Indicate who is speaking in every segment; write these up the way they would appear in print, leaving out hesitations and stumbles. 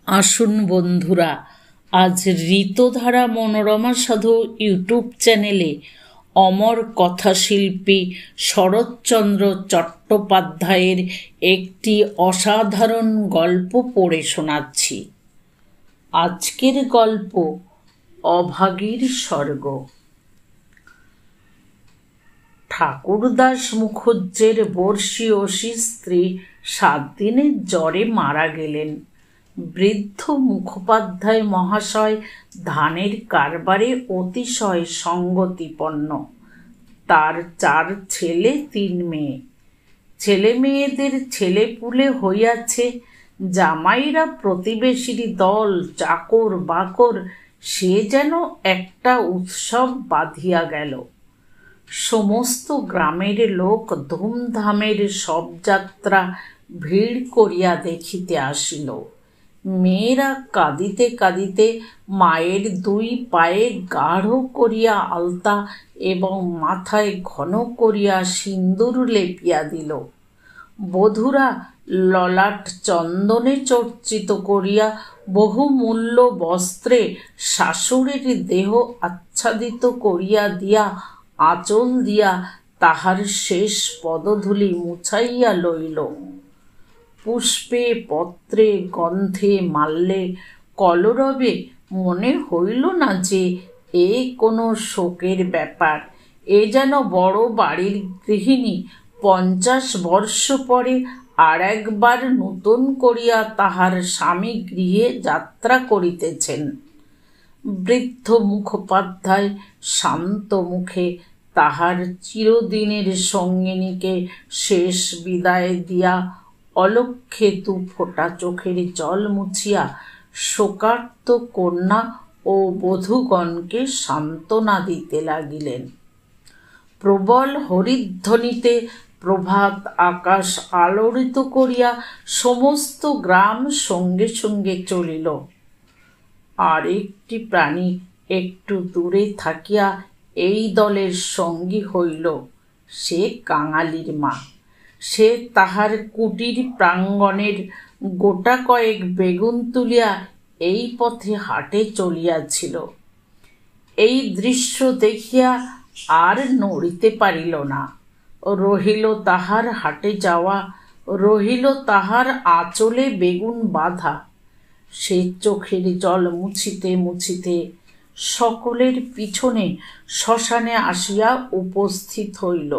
Speaker 1: আসুন বন্ধুরা, আজ ঋতধারা মনোরমা সাধু ইউটিউব চ্যানেলে অমর কথাশিল্পী শরৎচন্দ্র চট্টোপাধ্যায়ের একটি অসাধারণ গল্প পড়ে শোনাচ্ছি। আজকের গল্প অভাগীর স্বর্গ। ঠাকুরদাস মুখুজ্জের বর্ষীয়সী স্ত্রী 7 দিনের জ্বরে মারা গেলেন। বৃদ্ধ মুখোপাধ্যায় মহাশয় ধানের কারবারে অতিশয় সঙ্গতিপন্ন। তার 4 ছেলে 3 মেয়ে। ছেলে মেয়েদের ছেলেপুলে হইয়াছে। জামাইরা প্রতিবেশীর দল, চাকর বাকর, সে যেন একটা উৎসব বাঁধিয়া গেল। সমস্ত গ্রামের লোক ধুমধামের শবযাত্রা ভিড় করিয়া দেখিতে আসিল। মেয়েরা কাঁদিতে কাঁদিতে মায়ের 2 পায়ে গাঢ় করিয়া আলতা এবং মাথায় ঘন করিয়া সিন্দুর লেপিয়া দিল। বধূরা ললাট চন্দনে চর্চিত করিয়া বহুমূল্য বস্ত্রে শাশুড়ির দেহ আচ্ছাদিত করিয়া দিয়া আঁচল দিয়া তাহার শেষ পদধূলি মুছাইয়া লইল। পুষ্পে পত্রে গন্ধে মাল্যে কলরবে মনে হইল না যে এ কোনো শোকের ব্যাপার। এ যেন বড় বাড়ির গৃহিণী 50 বর্ষ পরে আর একবার নূতন করিয়া তাহার স্বামী গৃহে যাত্রা করিতেছেন। বৃদ্ধ মুখোপাধ্যায় শান্ত মুখে তাহার চিরদিনের সঙ্গিনীকে শেষ বিদায় দিয়া অলক্ষ্যে 2 ফোঁটা চোখের জল মুছিয়া শোকার্ত কন্যা ও বধূগণকে সান্ত্বনা দিতে লাগিলেন। প্রবল হরিধ্বনিতে প্রভাত আকাশ আলোড়িত করিয়া সমস্ত গ্রাম সঙ্গে সঙ্গে চলিল। আর একটি প্রাণী একটু দূরে থাকিয়া এই দলের সঙ্গী হইল, সে কাঙালির মা। সে তাহার কুটির প্রাঙ্গণের গোটা কয়েক বেগুন তুলিয়া এই পথে হাটে চলিয়াছিল। এই দৃশ্য দেখিয়া আর নড়িতে পারিল না। রহিল তাহার হাটে যাওয়া, রহিল তাহার আঁচলে বেগুন বাঁধা। সে চোখের জল মুছিতে মুছিতে সকলের পিছনে শ্মশানে আসিয়া উপস্থিত হইল।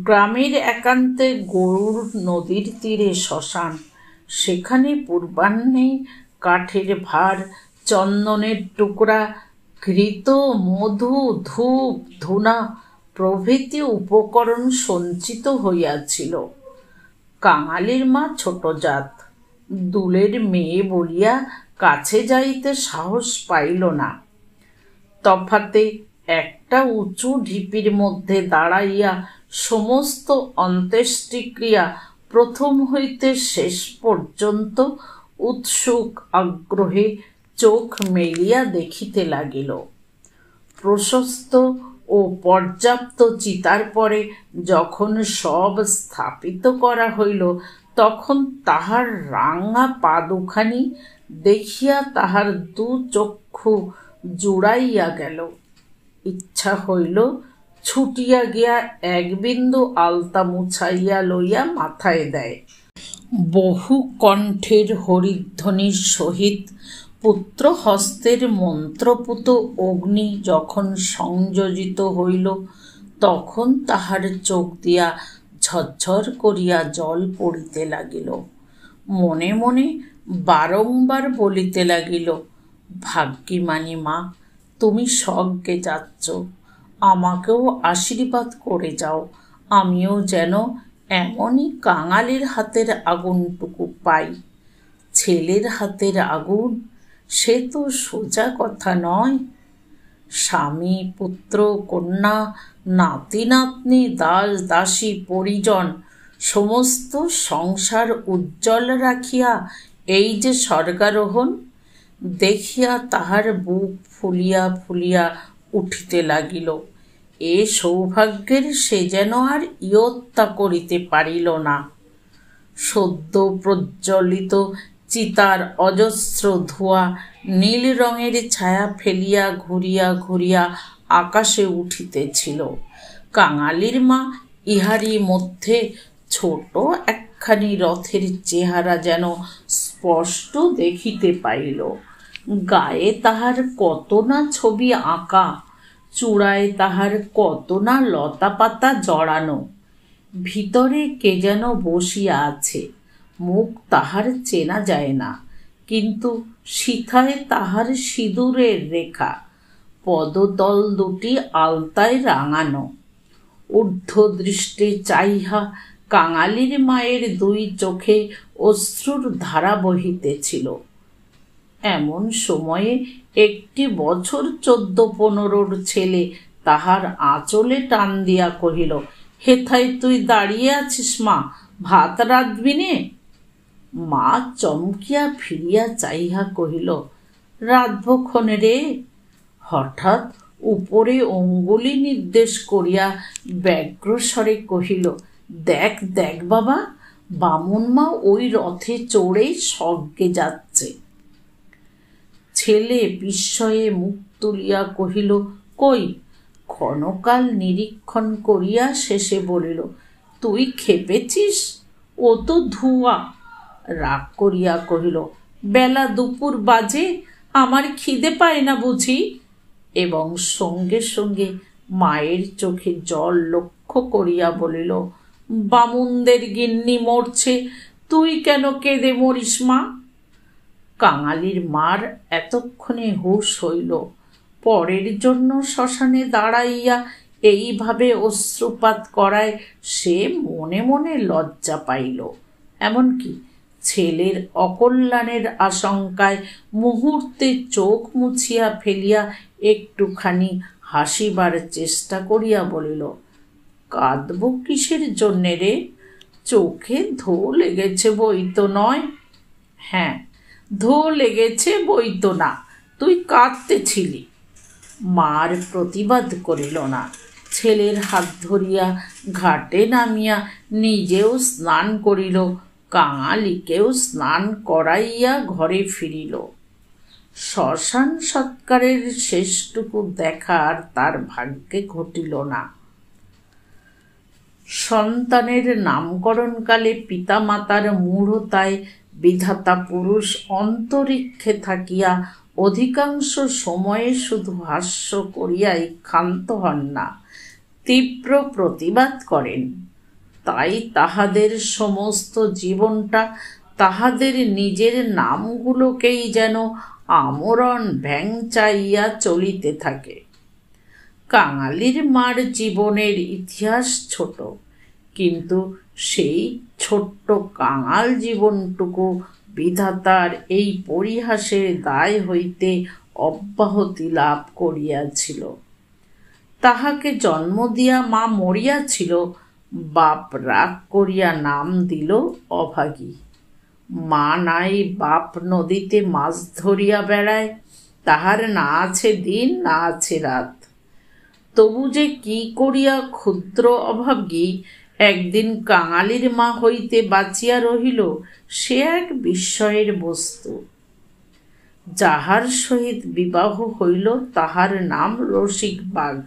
Speaker 1: গ্রামের একান্তে গরুর নদীর তীরে শ্মশান। সেখানে পূর্বাহ্নে কাঠের ভার, চন্দনের টুকরা, ঘৃত, মধু, ধূপ, ধূনা প্রভৃতি উপকরণ সঞ্চিত হইয়াছিল। কাঙালির মা ছোট জাত, দুলের মেয়ে বলিয়া কাছে যাইতে সাহস পাইল না। তফাতে একটা উঁচু ঢিপির মধ্যে দাঁড়াইয়া সমস্ত অন্ত্যেষ্টিক্রিয়া প্রথম হইতে শেষ পর্যন্ত উৎসুক আগ্রহে চোখ মেলিয়া দেখিতে লাগিল। প্রশস্ত ও পর্যাপ্ত চিতার পরে যখন সব স্থাপিত করা হইল, তখন তাহার রাঙা পা 2খানি দেখিয়া তাহার 2 চক্ষু জুড়াইয়া গেল। ইচ্ছা হইল ছুটিয়া গিয়া 1 বিন্দু আলতা মুছাইয়া লইয়া মাথায় দেয়। বহু কণ্ঠের হরিধ্বনির সহিত পুত্র হস্তের মন্ত্রপুত অগ্নি যখন সংযোজিত হইল, তখন তাহার চোখ দিয়া ঝরঝর করিয়া জল পড়িতে লাগিল। মনে মনে বারংবার বলিতে লাগিল, ভাগ্যিমানী মা, তুমি স্বর্গে যাচ্ছ, আমাকেও আশীর্বাদ করে যাও, আমিও যেন এমনই কাঙালির হাতের আগুনটুকু পাই। ছেলের হাতের আগুন, সে তো সোজা কথা নয়। স্বামী, পুত্র, কন্যা, নাতি নাতনি, দাস দাসী, পরিজন, সমস্ত সংসার উজ্জ্বল রাখিয়া এই যে স্বর্গারোহণ। দেখিয়া তাহার বুক ফুলিয়া ফুলিয়া উঠিতে লাগিল। এ সৌভাগ্যের সে যেন আর ইয়ত্তা করিতে পারিল না। সদ্য প্রজ্বলিত চিতার অজস্র ধোঁয়া নীল রঙের ছায়া ফেলিয়া ঘুরিয়া ঘুরিয়া আকাশে উঠিতেছিল। কাঙালির মা ইহারই মধ্যে ছোট একখানি রথের চেহারা যেন স্পষ্ট দেখিতে পাইল। গায়ে তাহার কত না ছবি আঁকা, চূড়ায় তাহার কত না লতা পাতা জড়ানো। ভিতরে কে যেন বসিয়া আছে, মুখ তাহার চেনা যায় না, কিন্তু সিথায় তাহার সিঁদুরের রেখা, পদতল দুটি আলতায় রাঙানো। ঊর্ধ্ব দৃষ্টে চাহিয়া কাঙালির মায়ের দুই চোখে অশ্রুর ধারা বহিতেছিল। এমন সময়ে একটি বছর 14-15 ছেলে তাহার আঁচলে টান দিয়া কহিল, হেথায় তুই দাঁড়িয়ে আছিস মা, ভাত রাঁধবি নে? মা চমকিয়া ফিরিয়া চাহিয়া কহিল, রাঁধব ক্ষণে রে। হঠাৎ উপরে অঙ্গুলি নির্দেশ করিয়া ব্যগ্রস্বরে কহিল, দেখ দেখ বাবা, বামুন মা ওই রথে চড়েই স্বর্গে যাচ্ছে। ছেলে বিস্ময়ে মুখ তুলিয়া কহিল, কই? ক্ষণকাল নিরীক্ষণ করিয়া শেষে বলিল, তুই খেপেছিস, ও তো ধোঁয়া। রাগ করিয়া কহিল, বেলা দুপুর বাজে, আমার খিদে পায় না বুঝি? এবং সঙ্গে সঙ্গে মায়ের চোখে জল লক্ষ্য করিয়া বলিল, বামুনদের গিন্নি মরছে, তুই কেন কেঁদে মরিস মা? কাঙালির মার এতক্ষণে হুঁশ হইল। পরের জন্য শ্মশানে দাঁড়াইয়া এইভাবে অশ্রুপাত করায় সে মনে মনে লজ্জা পাইল। এমনকি ছেলের অকল্যাণের আশঙ্কায় মুহূর্তে চোখ মুছিয়া ফেলিয়া একটুখানি হাসিবার চেষ্টা করিয়া বলিল, কাঁদব কিসের জন্যে রে? চোখে ধো লেগেছে বই তো নয়। হ্যাঁ, ধো লেগেছে বই তো না, তুই কাঁদতেছিলি। মার প্রতিবাদ করিল না। ছেলের হাত ধরিয়া ঘাটে নামিয়া নিজেও স্নান করিল, কাঙালিকেও স্নান করাইয়া ঘরে ফিরিল। শ্মশান সৎকারের শেষটুকু দেখার তার ভাগ্যে ঘটিল না। সন্তানের নামকরণকালে পিতামাতার মূঢ়তায় বিধাতা পুরুষ অন্তরিক্ষে থাকিয়া অধিকাংশ সময়ে শুধু হাস্য করিয়াই ক্ষান্ত হন না, তীব্র প্রতিবাদ করেন। তাই তাহাদের সমস্ত জীবনটা তাহাদের নিজের নামগুলোকেই যেন আমরণ ভ্যাংচাইয়া চলিতে থাকে। কাঙালির মার জীবনের ইতিহাস ছোট, কিন্তু সেই ছোট্ট কাঙাল জীবনটুকু বিধাতার এই পরিহাসের দায় হইতে অব্যাহতি লাভ করিয়াছিল। তাহাকে জন্ম দিয়া মা মরিয়াছিল, বাপ রাগ করিয়া নাম দিল অভাগী। মা নাই, বাপ নদীতে মাছ ধরিয়া বেড়ায়, তাহার না আছে দিন না আছে রাত। তবু যে কি করিয়া ক্ষুদ্র অভাগী একদিন কাঙালির মা হইতে বাঁচিয়া রহিল, সে এক বিস্ময়ের বস্তু। যাহার সহিত বিবাহ হইল তাহার নাম রসিক বাঘ।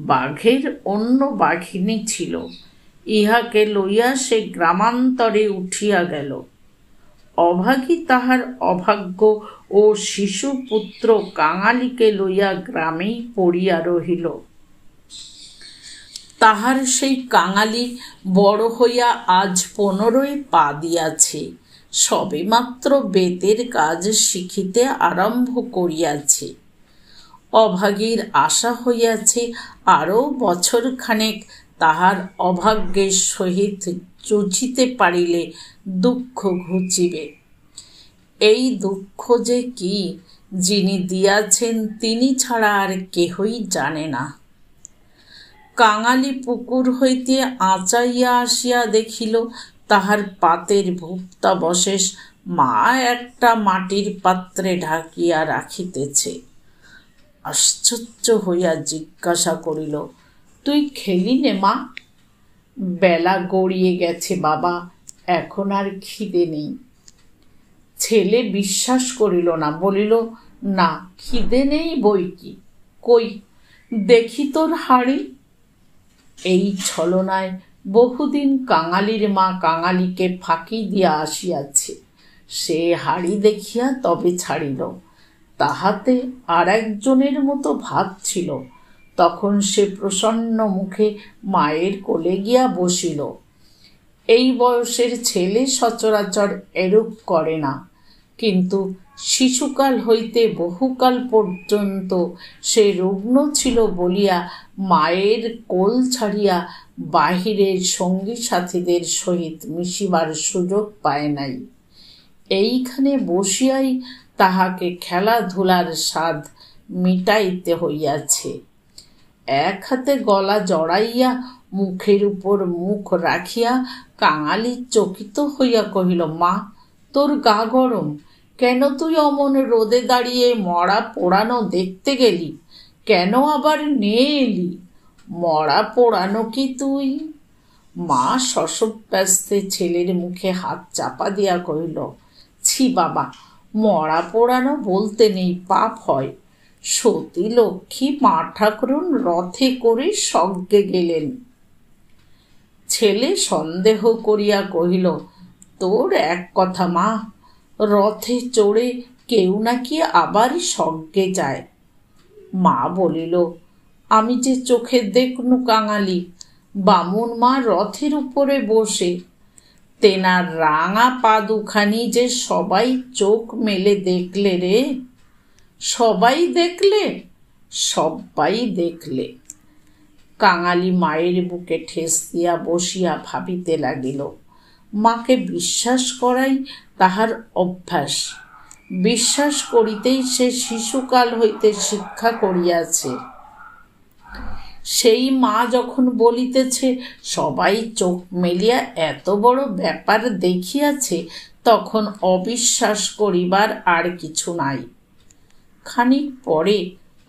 Speaker 1: বাঘের অন্য বাঘিনী ছিল, ইহাকে লইয়া সে গ্রামান্তরে উঠিয়া গেল। অভাগী তাহার অভাগ্য ও শিশুপুত্র কাঙালিকে লইয়া গ্রামেই পড়িয়া রহিল। তাহার সেই কাঙালি বড় হইয়া আজ 15 পা দিয়াছে, সবেমাত্র বেতের কাজ শিখিতে আরম্ভ করিয়াছে। অভাগীর আশা হইয়াছে আরও বছরখানেক তাহার অভাগ্যের সহিত যুঝিতে পারিলে দুঃখ ঘুচিবে। এই দুঃখ যে কি, যিনি দিয়াছেন তিনি ছাড়া আর কেহই জানে না। কাঙালি পুকুর হইতে আঁচাইয়া আসিয়া দেখিল তাহার পাতের ভুক্তাবশেষ মা একটা মাটির পাত্রে ঢাকিয়া রাখিতেছে। আশ্চর্য হইয়া জিজ্ঞাসা করিল, তুই খেলি নে মা? বেলা গড়িয়ে গেছে বাবা, এখন আর খিদে নেই। ছেলে বিশ্বাস করিল না, বলিল, না, খিদে নেই বই কি, কই দেখি তোর হাড়ি। এই ছলনায় বহুদিন কাঙালির মা কাঙালিকে ফাঁকি দিয়া আসিয়াছে। সে হাড়ি দেখিয়া তবে ছাড়িল। তাহাতে আর একজনের মতো ভাত ছিল। তখন সে প্রসন্ন মুখে মায়ের কোলে গিয়া বসিল। এই বয়সের ছেলে সচরাচর এরূপ করে না, কিন্তু শিশুকাল হইতে বহুকাল পর্যন্ত সে রুগ্ন ছিল বলিয়া মায়ের কোল ছাড়িয়া বাহিরের সঙ্গী সাথীদের সহিত মিশিবার সুযোগ পায় নাই। এইখানে বসিয়াই তাহাকে খেলাধুলার স্বাদ মিটাইতে হইয়াছে। এক হাতে গলা জড়াইয়া মুখের উপর মুখ রাখিয়া কাঙালি চকিত হইয়া কহিল, মা, তোর গা গরম কেন? তুই অমন রোদে দাঁড়িয়ে মরা পোড়ানো দেখতে গেলি কেন? আবার নিয়ে এলি? মরা পোড়ানো কি তুই? মা শশব্যস্তে ছেলের মুখে হাত চাপা দিয়া কহিল, ছি বাবা, মরা পোড়ানো বলতে নেই, পাপ হয়। সতী লক্ষ্মী মা ঠাকুরুন রথে করে স্বর্গে গেলেন। ছেলে সন্দেহ করিয়া কহিল, তোর এক কথা মা, রথে চড়ে কেউ নাকি আবার স্বর্গে যায়। মা বলিল, আমি যে চোখে দেখনু কাঙালি, বামুন মা রথের উপরে বসে, তেনার রাঙা পা দুখানি যে সবাই চোখ মেলে দেখলে রে। সবাই দেখলে? সবাই দেখলে। কাঙালি মায়ের বুকে ঠেস দিয়া বসিয়া ভাবিতে লাগিল। মাকে বিশ্বাস করাই তাহার অভ্যাস। বিশ্বাস করিতেই সে শিশুকাল হইতে শিক্ষা করিয়াছে। সেই মা যখন বলিতেছে সবাই চোখ মেলিয়া এত বড় ব্যাপার দেখিয়াছে, তখন অবিশ্বাস করিবার আর কিছু নাই। খানিক পরে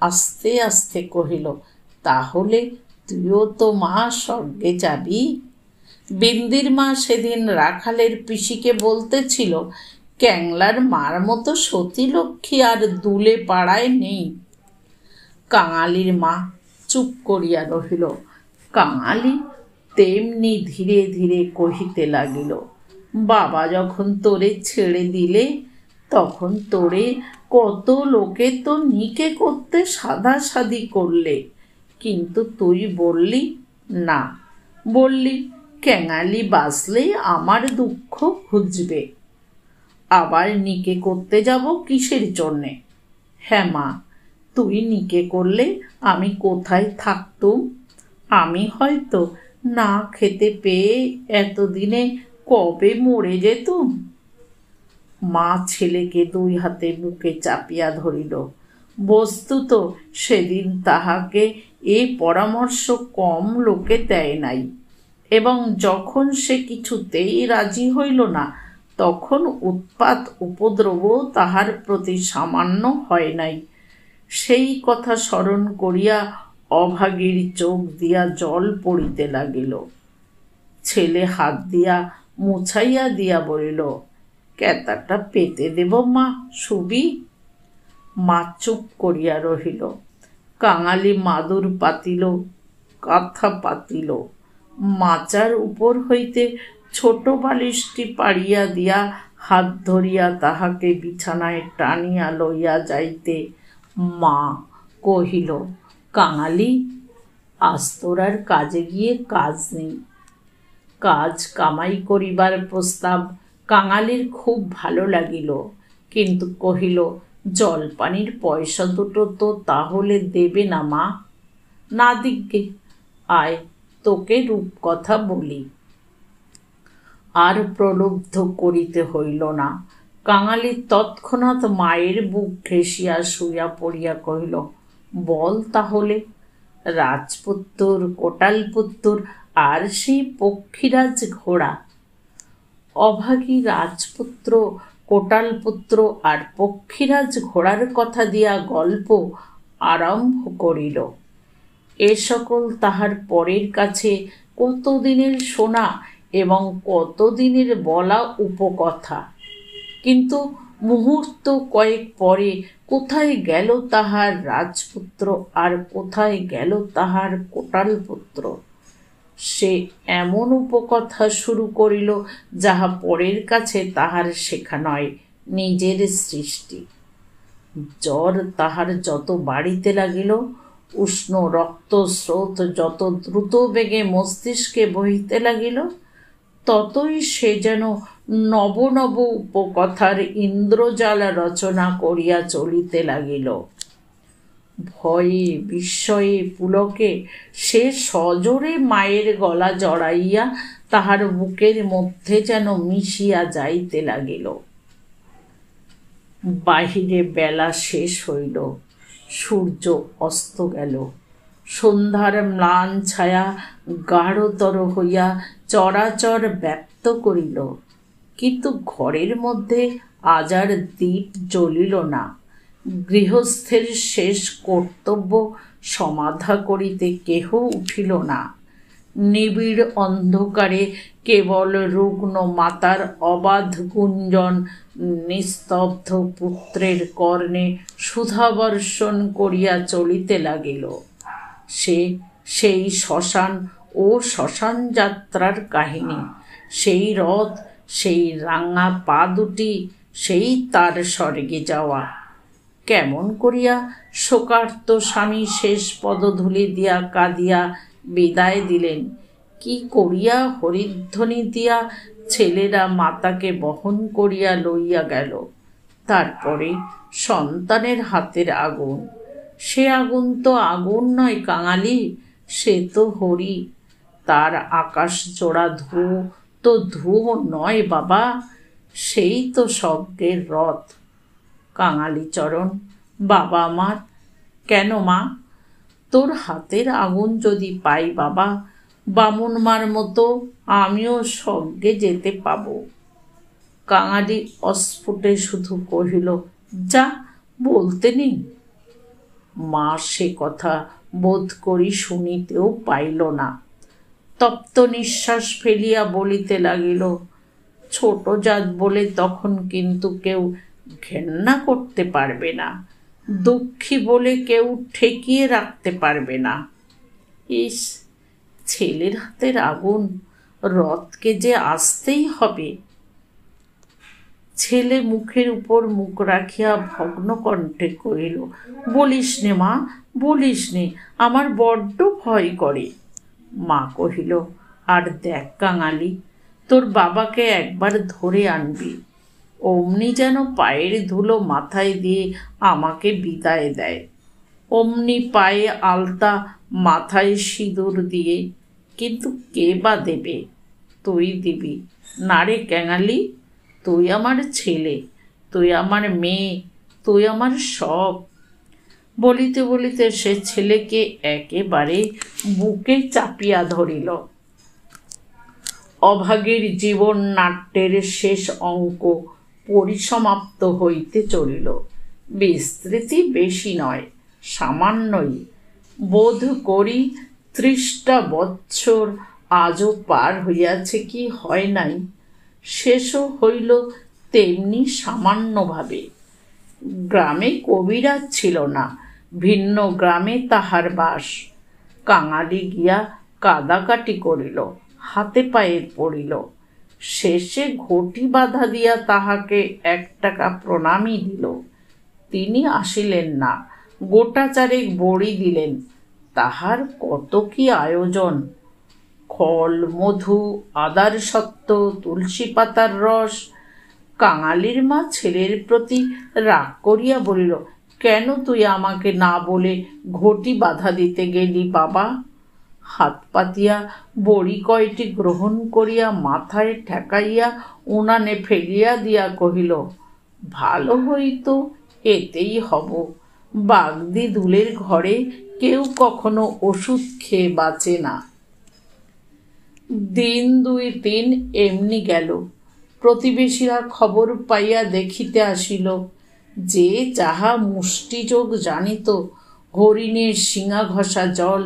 Speaker 1: আস্তে আস্তে কহিল, তাহলে তুইও তো মা স্বর্গে যাবি? বিন্দির মা সেদিন রাখালের পিসিকে বলতেছিল, ক্যাংলার মার মতো সতী লক্ষ্মী আর দুলে পাড়ায় নেই। কাঙালির মা চুপ করিয়া রহিল। কাঙালি তেমনি ধীরে ধীরে কহিতে লাগিল, বাবা যখন তোরে ছেড়ে দিলে তখন তোরে কত লোকে তো নিকে করতে সাধাসাধি করলে, কিন্তু তুই বললি না, বললি ক্যাঙালি বাঁচলেই আমার দুঃখ ঘুচবে। আবার নিকে করতে যাব কিসের জন্যে? হ্যাঁ মা, তুই নিকে করলে আমি কোথায় থাকতুম? আমি হয়তো না খেতে পেয়ে এতদিনে কবে মরে যেতুম। মা ছেলেকে দুই হাতে বুকে চাপিয়া ধরিল। বস্তুত সেদিন তাহাকে এ পরামর্শ কম লোকে দেয় নাই, এবং যখন সে কিছুতেই রাজি হইল না, তখন উৎপাত উপদ্রব তাহার প্রতি সামান্য হয় নাই। সেই কথা স্মরণ করিয়া অভাগীর চোখ দিয়া জল পড়িতে লাগিল। ছেলে হাত দিয়া মুছাইয়া দিয়া বলিল, ক্যাতাটা পেতে দেব মা, শুবি? মা চুপ করিয়া রহিল। কাঙালি মাদুর পাতিল, কাঁথা পাতিল, মাচার উপর হইতে ছোট বালিশটি পাড়িয়া দিয়া হাত ধরিয়া তাহাকে বিছানায় টানিয়া লইয়া যাইতে মা কহিল, কাঙালি, আজ তোর আর কাজে গিয়ে কাজ নেই। কাজ কামাই করিবার প্রস্তাব কাঙালির খুব ভালো লাগিল, কিন্তু কহিল, জলপানির পয়সা দুটো তো তাহলে দেবে না মা? না দিগ্গে, আয় তোকে রূপকথা বলি। আর প্রলুব্ধ করিতে হইল না। কাঙালি তৎক্ষণাৎ মায়ের বুক ঘেঁষিয়া শুইয়া পড়িয়া কহিল, বল তাহলে। রাজপুত্তর, কোটালপুত্তর আর সেই পক্ষীরাজ ঘোড়া। অভাগী রাজপুত্র, কোটালপুত্র আর পক্ষীরাজ ঘোড়ার কথা দিয়া গল্প আরম্ভ করিল। এ সকল তাহার পরের কাছে কতদিনের শোনা এবং কতদিনের বলা উপকথা। কিন্তু মুহূর্ত কয়েক পরে কোথায় গেল তাহার রাজপুত্র, আর কোথায় গেল তাহার কোটালপুত্র? সে এমন উপকথা শুরু করিল যাহা পরের কাছে তাহার শেখা নয়, নিজের সৃষ্টি। জ্বর তাহার যত বাড়িতে লাগিল, উষ্ণ রক্তস্রোত যত দ্রুত বেগে মস্তিষ্কে বহিতে লাগিল, ততই সে যেন নব নব উপকথার ইন্দ্রজাল রচনা করিয়া চলিতে লাগিল। ভয়ে বিস্ময়ে পুলকে সে সজোরে মায়ের গলা জড়াইয়া তাহার বুকের মধ্যে যেন মিশিয়া যাইতে লাগিল। বাহিরে বেলা শেষ হইল, সূর্য অস্ত গেল, সন্ধ্যার ম্লান ছায়া গাঢ়তর হইয়া চরাচর ব্যপ্ত করিল, কিন্তু ঘরের মধ্যে আজ আর দীপ জ্বলিল না। গৃহস্থের শেষ কর্তব্য সমাধা করিতে কেহ উঠিল না। নিবিড় অন্ধকারে কেবল রুগ্ন মাতার অবাধ গুঞ্জন নিস্তব্ধ পুত্রের কর্ণে সুধাবর্ষণ করিয়া চলিতে লাগিল। সেই শ্মশান ও শ্মশান যাত্রার কাহিনী, সেই রথ, সেই রাঙা পা দুটি, সেই তার স্বর্গে যাওয়া। কেমন করিয়া শোকার্ত স্বামী শেষ পদধূলি দিয়া কাঁদিয়া বিদায় দিলেন, কি করিয়া হরিধ্বনি দিয়া ছেলেরা মাতাকে বহন করিয়া লইয়া গেল। তারপরে সন্তানের হাতের আগুন, সে আগুন তো আগুন নয় কাঙালি, সে তো হরি। তার আকাশ জোড়া ধুয়ো তো ধুয়ো নয় বাবা, সেই তো স্বর্গের রথ। কাঙালি চরণ, বাবা আমার, কেন মা? তোর হাতের আগুন যদি পাই বাবা, বামুন মার মতো আমিও স্বর্গে যেতে পাব। কাঙালি অস্ফুটে শুধু কহিল, যা, বলতে নেই। মা সে কথা বোধ করি শুনিতেও পাইল না। তপ্ত নিঃশ্বাস ফেলিয়া বলিতে লাগিল, ছোট জাত বলে তখন কিন্তু কেউ ঘেন্না করতে পারবে না, দুঃখী বলে কেউ ঠেকিয়ে রাখতে পারবে না। ইস, ছেলের হাতের আগুন, রথকে যে আসতেই হবে। ছেলে মুখের উপর মুখ রাখিয়া ভগ্ন কণ্ঠে কহিল, বলিস নে মা, বলিস নে, আমার বড্ড ভয় করে। মা কহিল, আর দেখ কাঙালি, তোর বাবাকে একবার ধরে আনবি, অমনি যেন পায়ের ধুলো মাথায় দিয়ে আমাকে বিদায় দেয়, অমনি পায়ে আলতা, মাথায় সিঁদুর দিয়ে। কিন্তু কে বা দেবে? তুই দিবি না রে কাঙালি? তুই আমার ছেলে, তুই আমার মেয়ে, তুই আমার সব। বলিতে বলিতে সে ছেলেকে একেবারে বুকে চাপিয়া ধরিল। অভাগীর জীবন নাট্যের শেষ অঙ্ক পরিসমাপ্ত হইতে চলিল। বিস্তৃতি বেশি নয়, সামান্যই। বোধ করি 30টা বৎসর আজও পার হইয়াছে কি হয় নাই। শেষও হইল তেমনি সামান্যভাবে। গ্রামে কবিরাজ ছিল না, ভিন্ন গ্রামে তাহার বাস। কাঙালি গিয়া কাদাকাটি করিল, হাতে পায়ে পড়িল, শেষে ঘটি বাধা দিয়া তাহাকে 1 টাকা প্রণামী দিল। তিনি আসিলেন না, গোটা 4 বড়ি দিলেন। তাহার কত কি আয়োজন! খল, মধু, আদার সত্ত্ব, তুলসী পাতার রস। কাঙালির মা ছেলের প্রতি রাগ করিয়া বলিল, কেন তুই আমাকে না বলে ঘটি বাধা দিতে গেলি বাবা? হাত পাতিয়া বড়ি কয়টি গ্রহণ করিয়া মাথায় ঠেকাইয়া উনানে ফেলিয়া দিয়া কহিল, ভালো হইত, এতেই হব। বাগদি দুলের ঘরে কেউ কখনো ওষুধ খেয়ে বাঁচে না। দিন 2-3 এমনি গেল। প্রতিবেশীরা খবর পাইয়া দেখিতে আসিল। যে যাহা মুষ্টিযোগ জানিত, হরিণের শিঙা ঘষা জল,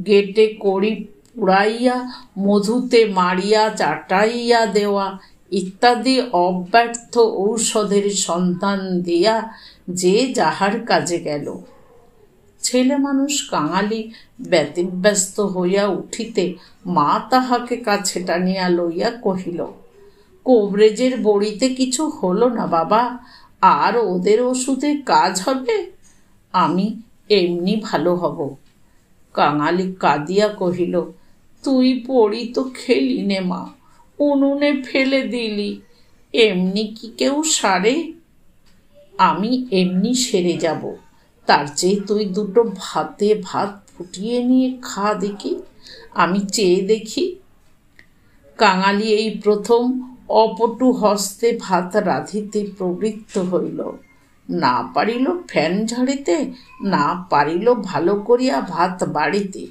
Speaker 1: গেটে কড়ি পুড়াইয়া মধুতে মারিয়া চাটাইয়া দেওয়া, ইত্যাদি অব্যর্থ ঔষধের সন্ধান দিয়া যে যাহার কাজে গেল। ছেলে মানুষ কাঙালি ব্যতিব্যস্ত হইয়া উঠিতে মা তাহাকে কাছে টানিয়া লইয়া কহিল, কোবরেজের বড়িতে কিছু হলো না বাবা, আর ওদের ওষুধে কাজ হবে? আমি এমনি ভালো হব। কাঙালি কাঁদিয়া কহিল, তুই বড়ি তো খেলি নে মা, উনুনে ফেলে দিলি, এমনি কি কেউ সারে? আমি এমনি সেরে যাব, তার চেয়ে তুই দুটো ভাতে ভাত ফুটিয়ে নিয়ে খা দেখি, আমি চেয়ে দেখি। কাঙালি এই প্রথম অপটু হস্তে ভাত রাঁধিতে প্রবৃত্ত হইল। না পারিল ফ্যান ঝাড়িতে, না পারিল ভালো করিয়া ভাত বাড়িতে।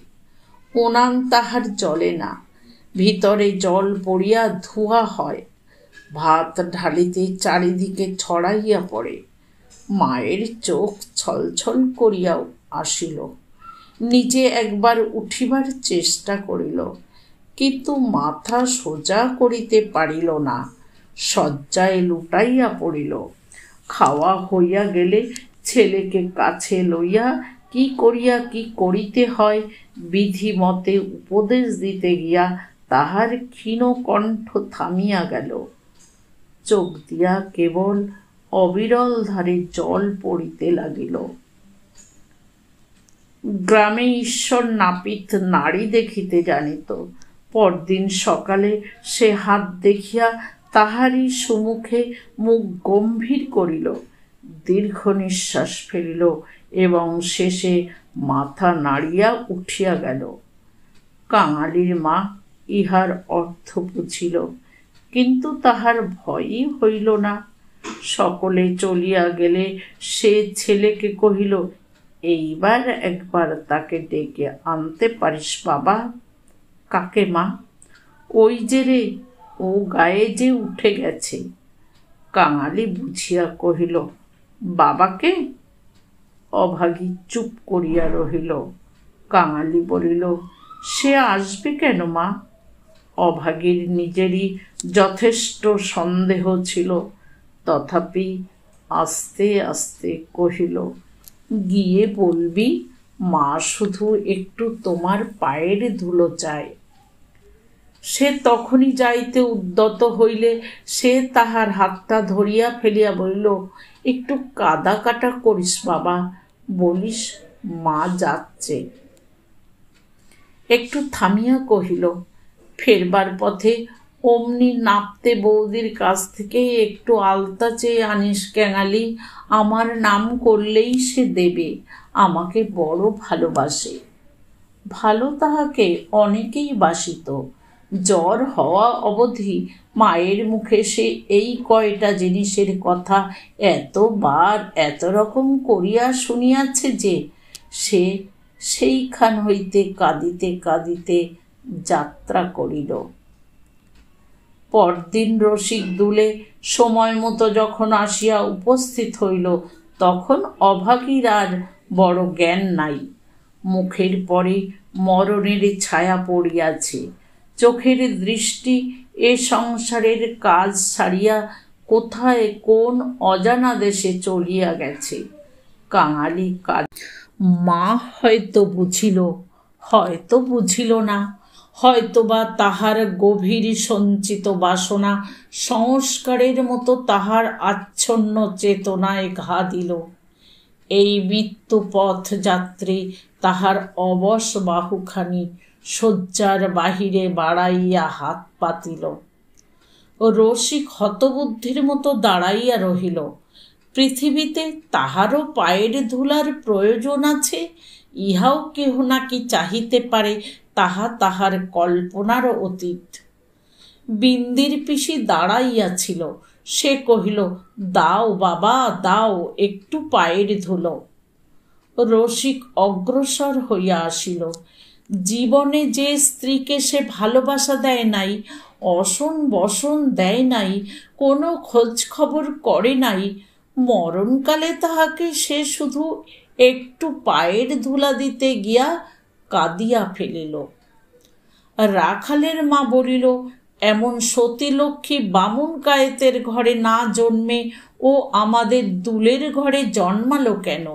Speaker 1: উনান তাহার জ্বলে না, ভিতরে জল পড়িয়া ধোঁয়া হয়, ভাত ঢালিতে চারিদিকে ছড়াইয়া পড়ে। মায়ের চোখ ছলছল করিয়া আসিল। নিজে একবার উঠিবার চেষ্টা করিল, কিন্তু মাথা সোজা করিতে পারিল না, শয্যায় লুটাইয়া পড়িল। খাওয়া হইয়া গেলে ছেলেকে কাছে লইয়া কি করিয়া কি করিতে হয় বিধি মতে উপদেশ দিতে গিয়া তাহার ক্ষীণ কণ্ঠ থামিয়া গেল। চোখ দিয়া কেবল অবিরল ধারে জল পড়িতে লাগিল। গ্রামে ঈশ্বর নাপিত নারী দেখিতে জানিত। পরদিন সকালে সে হাত দেখিয়া তাহারই সম্মুখে মুখ গম্ভীর করিল, দীর্ঘ নিঃশ্বাস ফেলিল এবং শেষে মাথা নাড়িয়া উঠিয়া গেল। কাঙালির মা ইহার অর্থ বুঝিল, কিন্তু তাহার ভয়ই হইল না। সকলে চলিয়া গেলে সে ছেলেকে কহিল, এইবার একবার তাকে ডেকে আনতে পারিস বাবা। কাকে মা? ওই যে রে, ও গায়ে যে উঠে গেছে। কাঙালি বুঝিয়া কহিল, বাবাকে? অভাগী চুপ করিয়া রহিল। কাঙালি বলিল, সে আসবে কেন মা? অভাগীর নিজেরই যথেষ্ট সন্দেহ ছিল, তথাপি আস্তে আস্তে কহিল, গিয়ে বলবি মা শুধু একটু তোমার পায়ের ধুলো চায়। সে তখনই যাইতে উদ্যত হইলে সে তাহার হাতটা ধরিয়া ফেলিয়া বলিল, একটু কাদা কাটা করিস বাবা, বলিস মা যাচ্ছে। একটু থামিয়া কহিল, ফেরবার পথে অমনি নাপতে বৌদির কাছ থেকে একটু আলতা চেয়ে আনিস ক্যাঙালি, আমার নাম করলেই সে দেবে, আমাকে বড় ভালোবাসে। ভালো তাহাকে অনেকেই বাসিত। জ্বর হওয়া অবধি মায়ের মুখে সে এই কয়টা জিনিসের কথা এতবার এত রকম করিয়া শুনিয়াছে যে সে সেইখান হইতে কাঁদিতে কাঁদিতে যাত্রা করিল। পরদিন রসিক দুলে সময় মতো যখন আসিয়া উপস্থিত হইল, তখন অভাগীর আর বড় জ্ঞান নাই। মুখের পরে মরণের ছায়া পড়িয়াছে, চোখের দৃষ্টি এ সংসারের কাজ ছাড়িয়া কোথায় কোন অজানা দেশে চলিয়া গেছে। কাঙালি মা হয়তো বুঝিল, হয়তো বুঝিল না, হয়তোবা তাহার গভীর সঞ্চিত বাসনা সংস্কারের মতো তাহার আচ্ছন্ন চেতনায় ঘা দিল। এই মৃত্যু পথ যাত্রী তাহার অবশ বাহুখানি শয্যার বাহিরে বাড়াইয়া হাত পাতিল। রসিক হতবুদ্ধির মতো দাঁড়াইয়া রহিল। পৃথিবীতে তাহারও পায়ের ধুলার প্রয়োজন আছে, ইহাও কেহ নাকি চাহিতে পারে, তাহা তাহার কল্পনার অতীত। বিন্দির পিসি দাঁড়াইয়াছিল, সে কহিল, দাও বাবা দাও, একটু পায়ের ধুলো। রসিক অগ্রসর হইয়া আসিল। জীবনে যে স্ত্রীকে সে ভালোবাসা দেয় নাই, অসন বসন দেয় নাই, কোনো খোঁজ খবর করে নাই, মরণকালে তাহাকে সে শুধু একটু পায়ের ধুলা দিতে গিয়া কাঁদিয়া ফেলিল। রাখালের মা বলিল, এমন সতীলক্ষ্মী বামুন কায়েতের ঘরে না জন্মে ও আমাদের দুলের ঘরে জন্মালো কেন?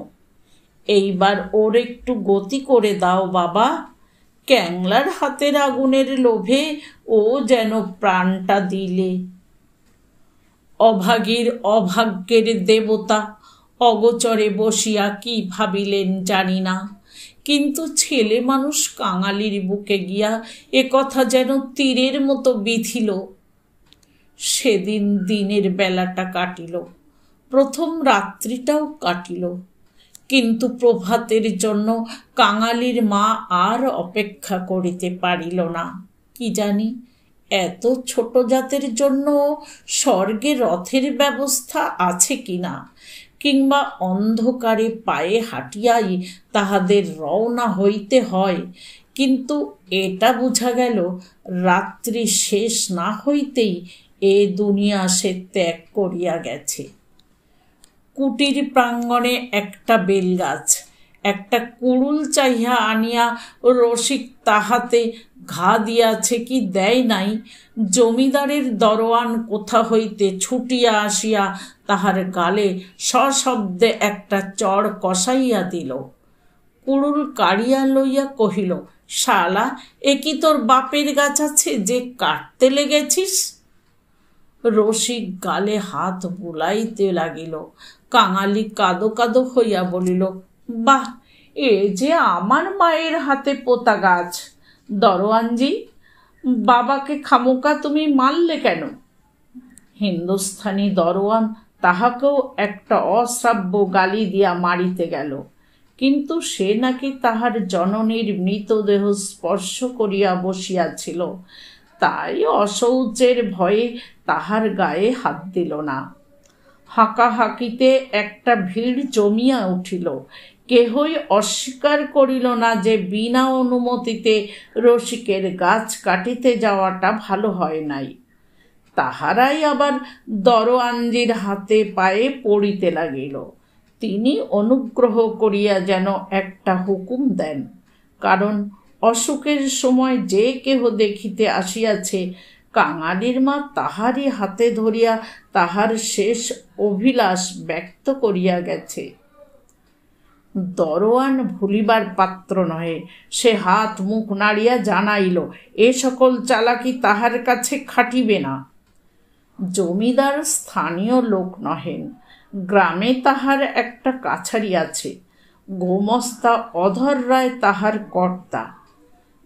Speaker 1: এইবার ওর একটু গতি করে দাও বাবা। ক্যাংলার হাতের আগুনের লোভে ও যেন প্রাণটা দিলে। অভাগীর অভাগ্যের দেবতা অগোচরে বসিয়া কি ভাবিলেন জানি না, কিন্তু ছেলে মানুষ কাঙালির বুকে গিয়া এ কথা যেন তীরের মতো বিঁধিল। সেদিন দিনের বেলাটা কাটিল, প্রথম রাত্রিটাও কাটিল, কিন্তু প্রভাতের জন্য কাঙালির মা আর অপেক্ষা করিতে পারিল না। কি জানি এত ছোট জাতের জন্য স্বর্গে রথের ব্যবস্থা আছে কিনা, কিংবা অন্ধকারে পায়ে হাঁটিয়াই তাহাদের রওনা হইতে হয়। কিন্তু এটা বোঝা গেল রাত্রি শেষ না হইতেই এ দুনিয়া সে ত্যাগ করিয়া গেছে। কুটির প্রাঙ্গণে একটা বেলগাছ, একটা কুড়ুল চাহিয়া আনিয়া রসিক তাহাতে ঘা দিয়াছে কি দেয় নাই, জমিদারের দরোয়ান কোথা হইতে ছুটিয়া আসিয়া তাহার গালে সশব্দে একটা চড় কষাইয়া দিল। কুড়ুল কাড়িয়া লইয়া কহিল, শালা, এ কি তোর বাপের গাছ আছে যে কাটতে লেগেছিস? রসিক গালে হাত বুলাইতে লাগিল। কাঙালি কাদো কাদো হইয়া বলিল, বাহ, এ যে আমার মায়ের হাতে পোতা গাছ। দরোয়ানজি, বাবাকে খামোকা তুমি মারলে কেন? হিন্দুস্থানি দরোয়ান তাহাকেও একটা অশ্রাব্য গালি দিয়া মারিতে গেল, কিন্তু সে নাকি তাহার জননীর মৃতদেহ স্পর্শ করিয়া বসিয়াছিল, তাই অশৌচের ভয়ে তাহার গায়ে হাত দিল না। হাঁকাহাঁকিতে একটা ভিড় জমিয়া উঠিল। কেহই অস্বীকার করিল না যে বিনা অনুমতিতে রসিকের গাছ কাটিতে যাওয়াটা ভালো হয় নাই। তাহারাই আবার দরোয়ানজির হাতে পায়ে পড়িতে লাগিল। তিনি অনুগ্রহ করিয়া যেন একটা হুকুম দেন, কারণ অসুখের সময় যে কেহ দেখিতে আসিয়াছে কাঙালির মা তাহারই হাতে ধরিয়া তাহার শেষ অভিলাষ ব্যক্ত করিয়া গেছে। দরোয়ান ভুলিবার পাত্র নহে। সে হাত মুখ নাড়িয়া জানাইল, এ সকল চালাকি তাহার কাছে খাটিবে না। জমিদার স্থানীয় লোক নহেন, গ্রামে তাহার একটা কাছারি আছে, গোমস্তা অধর রায় তাহার কর্তা।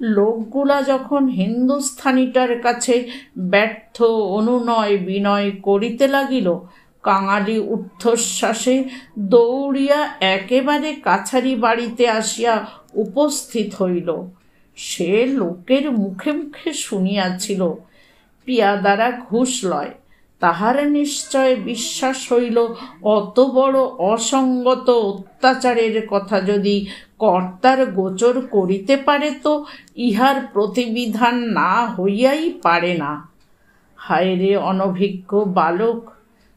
Speaker 1: লোকগুলা যখন হিন্দুস্থানিটার কাছে ব্যর্থ অনুনয় বিনয় করিতে লাগিল, কাঙালি ঊর্ধ্বশ্বাসে দৌড়িয়া একেবারে কাছারি বাড়িতে আসিয়া উপস্থিত হইল। সে লোকের মুখে মুখে শুনিয়াছিল পিয়াদারা ঘুষ লয়। তাহার নিশ্চয় বিশ্বাস হইল অত বড় অসঙ্গত অত্যাচারের কথা যদি কর্তার গোচর করিতে পারে তো ইহার প্রতিবিধান না হইয়াই পারে না। হায় রে অনভিজ্ঞ বালক!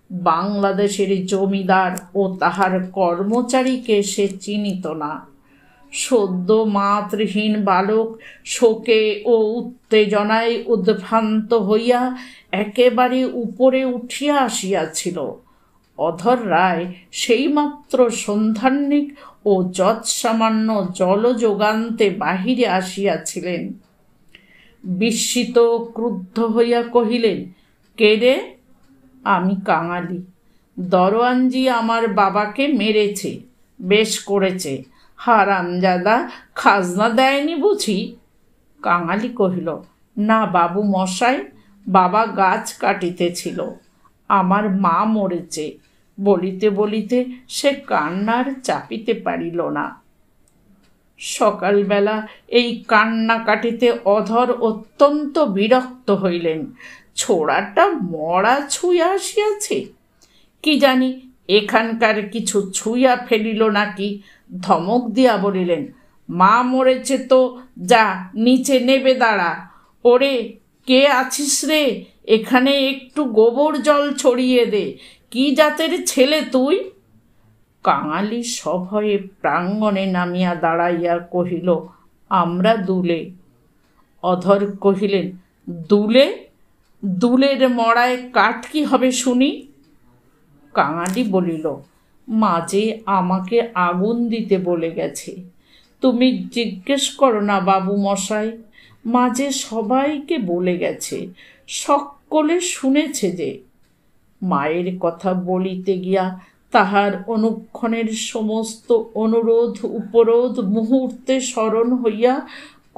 Speaker 1: বাংলাদেশের জমিদার ও তাহার কর্মচারীকে সে চিনিত না। সদ্য মাতৃহীন বালক শোকে ও উত্তেজনায় উদ্ভ্রান্ত হইয়া একেবারে উপরে উঠিয়া আসিয়াছিল। অধর রায় সেইমাত্র সন্ধানিক ও যৎসামান্য জল যোগান্তে বাহিরে আসিয়াছিলেন। বিস্মিত ক্রুদ্ধ হইয়া কহিলেন, কে রে? আমি কাঙালি। দরোয়ানজি আমার বাবাকে মেরেছে। বেশ করেছে, হারামজাদা, খাজনা দেয়নি বুঝি? কাঙালি কহিল, না বাবু মশাই, বাবা গাছ কাটিতেছিল, আমার মা মরেছে। বলিতে বলিতে সে কান্নার চাপিতে পারিল না। সকালবেলা এই কান্না কাটিতে অধর অত্যন্ত বিরক্ত হইলেন। ছোড়াটা মরা ছুঁয়া আসিয়াছে, কি জানি এখানকার কিছু ছুঁয়া ফেলিল নাকি। ধমক দিয়া বলিলেন, মা মরেছে তো যা নিচে নেবে দাঁড়া। ওরে, কে আছিস রে? এখানে একটু গোবর জল ছড়িয়ে দে। কি জাতের ছেলে তুই? কাঙালি সভয়ে প্রাঙ্গণে নামিয়া দাঁড়াইয়া কহিল, আমরা দুলে। অধর কহিলেন, দুলে? দুলের মড়ায় কাঠ কি হবে শুনি? কাঙালি বলিল, মাঝে আমাকে আগুন দিতে বলে গেছে। তুমি জিজ্ঞেস করো না বাবু মশাই, মাঝে সবাইকে বলে গেছে, সকলে শুনেছে যে। মায়ের কথা বলিতে গিয়া তাহার অনুক্ষণের সমস্ত অনুরোধ উপরোধ মুহূর্তে স্মরণ হইয়া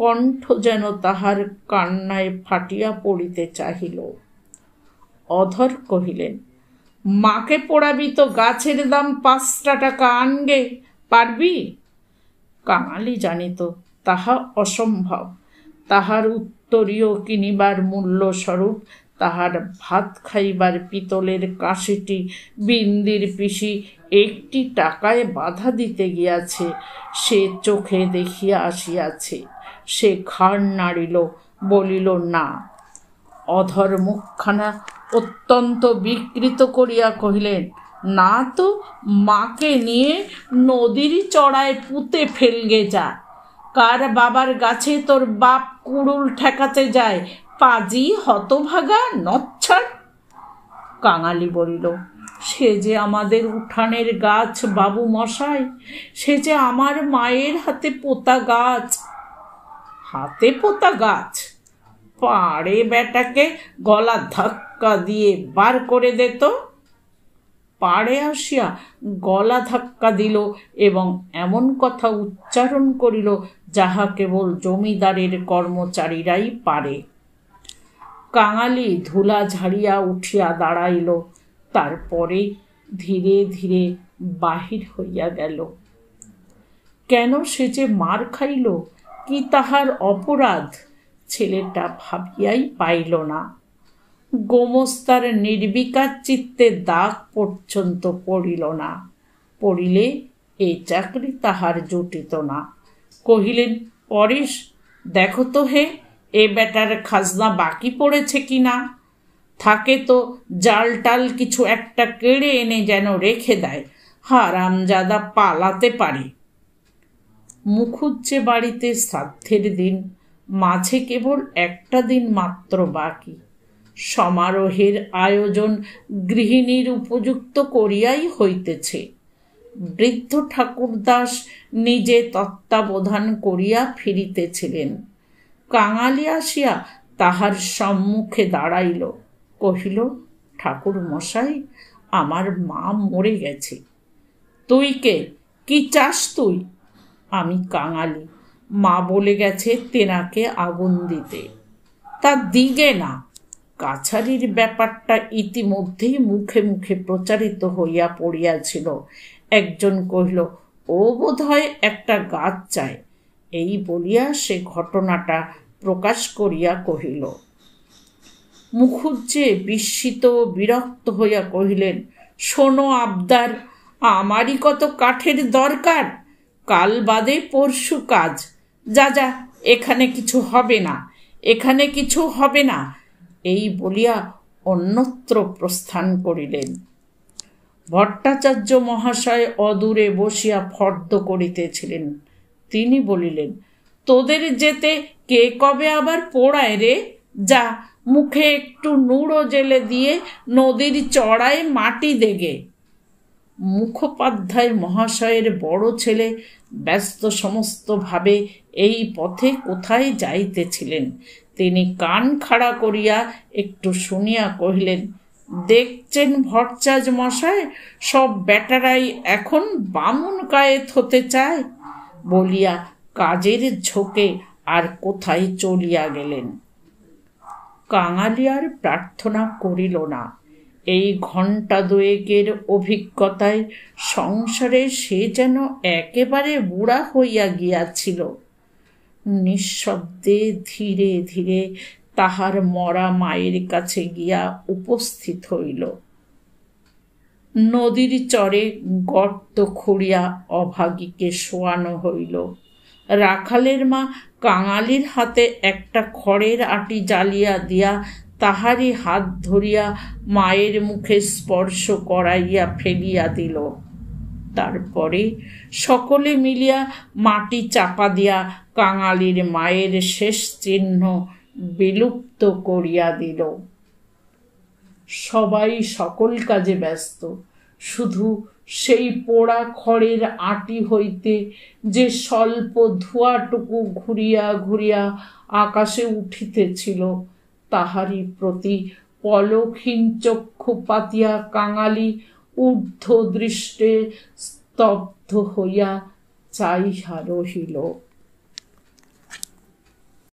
Speaker 1: কণ্ঠ যেন তাহার কান্নায় ফাটিয়া পড়িতে চাহিল। অধর কহিলেন, মাকে পড়াবি তো গাছের দাম 5 টাকা আনগে, পারবি? কাঙালি জানিত তাহা অসম্ভব। তাহার উত্তরীয় কিনিবার মূল্য স্বরূপ তাহার ভাত খাইবার পিতলের কাশিটি বিন্দির পিসি 1 টাকায় বাধা দিতে গিয়াছে, সে চোখে দেখিয়া আসিয়াছে। সে ঘাড় নাড়িল, বলিল না। অধর মুখখানা অত্যন্ত বিকৃত করিয়া কহিলেন, না তো, মাকে নিয়ে নদীর চড়ায় পুঁতে ফেলগে যা। কার বাবার গাছে তোর বাপ কুড়ুল ঠেকাতে যায়, পাজি হতভাগা নচ্ছাড়। কাঙালি বলিল, সে যে আমাদের উঠানের গাছ বাবু মশাই, সে যে আমার মায়ের হাতে পোতা গাছ। হাতে পোতা গাছ? পাড়ে বেটাকে গলা ধাক্কা দিয়ে বার করে দে তো। পাড়ে আসিয়া গলা ধাক্কা দিল এবং এমন কথা উচ্চারণ করিল যাহা কেবল জমিদারের কর্মচারীরাই পারে। কাঙালি ধুলা ঝাড়িয়া উঠিয়া দাঁড়াইল, তারপরে ধীরে ধীরে বাহির হইয়া গেল। কেন সে যে মার খাইল, কি তাহার অপরাধ, ছেলেটা ভাবিয়াই পাইল না। গোমস্তার নির্বিকার চিত্তে দাগ পর্যন্ত পড়িল না। পড়িলে এ চাকরি তাহার জুটিত না। কহিলেন, পরেশ, দেখো তো হে, এ বেটার খাজনা বাকি পড়েছে কিনা। থাকে তো জাল টাল কিছু একটা কেড়ে এনে যেন রেখে দেয়, হারামজাদা পালাতে পারে। মুখুজ্জে বাড়িতে শ্রাদ্ধের দিন, মাঝে কেবল একটা দিন মাত্র বাকি। সমারোহের আয়োজন গৃহিণীর উপযুক্ত করিয়াই হইতেছে। বৃদ্ধ ঠাকুরদাস নিজে তত্ত্বাবধান করিয়া ফিরিতেছিলেন। কাঙালি আসিয়া তাহার সম্মুখে দাঁড়াইল, কহিল, ঠাকুর মশাই, আমার মা মরে গেছে। তুই কে? কি চাস তুই? আমি কাঙালি। মা বলে গেছে তেনাকে আগুন দিতে। তা দিগে না। কাছারির ব্যাপারটা ইতিমধ্যেই মুখে মুখে প্রচারিত হইয়া পড়িয়াছিল। একজন কহিল, ও বোধ হয় একটা গাছ চায়। এই বলিয়া সে ঘটনাটা প্রকাশ করিয়া কহিল। মুখুজ্জে বিস্মিত বিরক্ত হইয়া কহিলেন, শোনো আবদার, আমারই কত কাঠের দরকার, কাল বাদে পরশু কাজ। যা যা, এখানে কিছু হবে না, এখানে কিছু হবে না। এই বলিয়া অন্যত্র প্রস্থান করিলেন। ভট্টাচার্য মহাশয় অদূরে বসিয়া ফর্দ করিতেছিলেন। তিনি বলিলেন, তোদের যেতে কে কবে আবার পোড়ায় রে? যা, মুখে একটু নুড়ো জেলে দিয়ে নদীর চড়ায় মাটি দেগে। মুখোপাধ্যায় মহাশয়ের বড় ছেলে ব্যস্ত সমস্তভাবে এই পথে কোথায় যাইতেছিলেন। তিনি কান খাড়া করিয়া একটু শুনিয়া কহিলেন, দেখছেন ভট্টাচার্য মশাই, সব বেটারাই এখন বামুন কায়েত হতে চায়। বলিয়া কাজের ঝোঁকে আর কোথায় চলিয়া গেলেন। কাঙালি আর প্রার্থনা করিল না। এই ঘণ্টা দুয়েকের অভিজ্ঞতায় সংসারে সে যেন একেবারে বুড়া হইয়া গিয়াছিল। নিঃশব্দে ধীরে ধীরে তাহার মরা মায়ের কাছে গিয়া উপস্থিত হইল। নদীর চরে গর্ত খুঁড়িয়া অভাগীকে শোয়ানো হইল। রাখালের মা কাঙালির হাতে একটা খড়ের আটি জ্বালিয়া দিয়া তাহারই হাত ধরিয়া মায়ের মুখে স্পর্শ করাইয়া ফেলিয়া দিল। তারপরে সকলে মিলিয়া মাটি চাপা দিয়া কাঙালির মায়ের শেষ চিহ্ন বিলুপ্ত করিয়া দিল। সবাই সকল কাজে ব্যস্ত, শুধু সেই পোড়া খড়ের আঁটি হইতে যে স্বল্প ধোঁয়াটুকু ঘুরিয়া ঘুরিয়া আকাশে উঠিতেছিল তাহারই প্রতি পলকহীন চক্ষু পাতিয়া কাঙালি ঊর্ধ্ব দৃষ্টে স্তব্ধ হইয়া চাহিয়া রহিল।